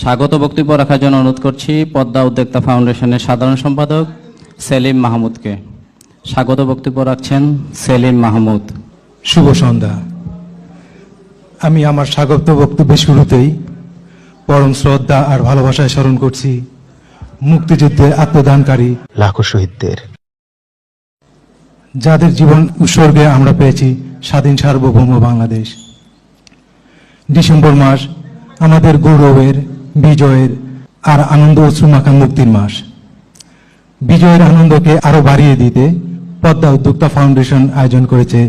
স্বাগত বক্তব্য রাখার জন্য অনুরোধ করছি পদ্মা উদ্যোক্তা ফাউন্ডেশনের সাধারণ সম্পাদক সেলিম মাহমুদকে। স্বাগত বক্তব্য রাখছেন সেলিম মাহমুদ। শুভ সন্ধ্যা। আমি আমার স্বাগত বক্তব্যের শুরুতেই পরম শ্রদ্ধা আর ভালোবাসায় স্মরণ করছি মুক্তিযুদ্ধে আত্মদানকারী লাখো শহীদদের, যাদের জীবন উৎসর্গে আমরা পেয়েছি স্বাধীন সার্বভৌম বাংলাদেশ। ডিসেম্বর মাস আমাদের গৌরবের, বিজয়ের আর আনন্দ অশ্রুমাখা মুক্তির মাস। বিজয়ের আনন্দকে আরো বাড়িয়ে দিতে পদ্মা উদ্যোক্তা ফাউন্ডেশন আয়োজন করেছে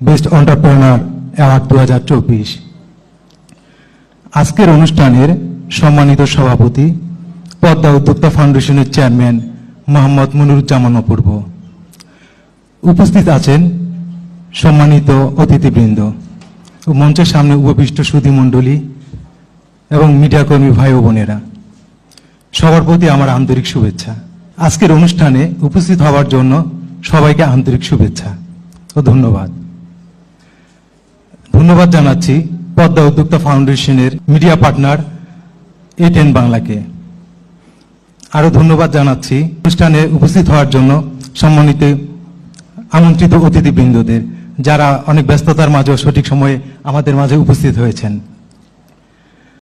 বেস্ট এন্টারপ্রেনার অ্যাওয়ার্ড 2024। আজকের অনুষ্ঠানের সম্মানিত সভাপতি পদ্মা উদ্যোক্তা ফাউন্ডেশনের চেয়ারম্যান মোহাম্মদ মনিরুজ্জামান অপূর্ব। উপস্থিত আছেন সম্মানিত অতিথিবৃন্দ ও মঞ্চের সামনে উপবিষ্ট সুধীমণ্ডলী এবং মিডিয়াকর্মী ভাই ও বোনেরা, সবার প্রতি আমার আন্তরিক শুভেচ্ছা। আজকের অনুষ্ঠানে উপস্থিত হওয়ার জন্য সবাইকে আন্তরিক শুভেচ্ছা ও ধন্যবাদ। ধন্যবাদ জানাচ্ছি পদ্মা উদ্যোক্তা ফাউন্ডেশনের মিডিয়া পার্টনার A10 বাংলাকে। আরো ধন্যবাদ জানাচ্ছি অনুষ্ঠানে উপস্থিত হওয়ার জন্য সম্মানিত আমন্ত্রিত অতিথিবৃন্দদের, যারা অনেক ব্যস্ততার মাঝেও সঠিক সময়ে আমাদের মাঝে উপস্থিত হয়েছেন।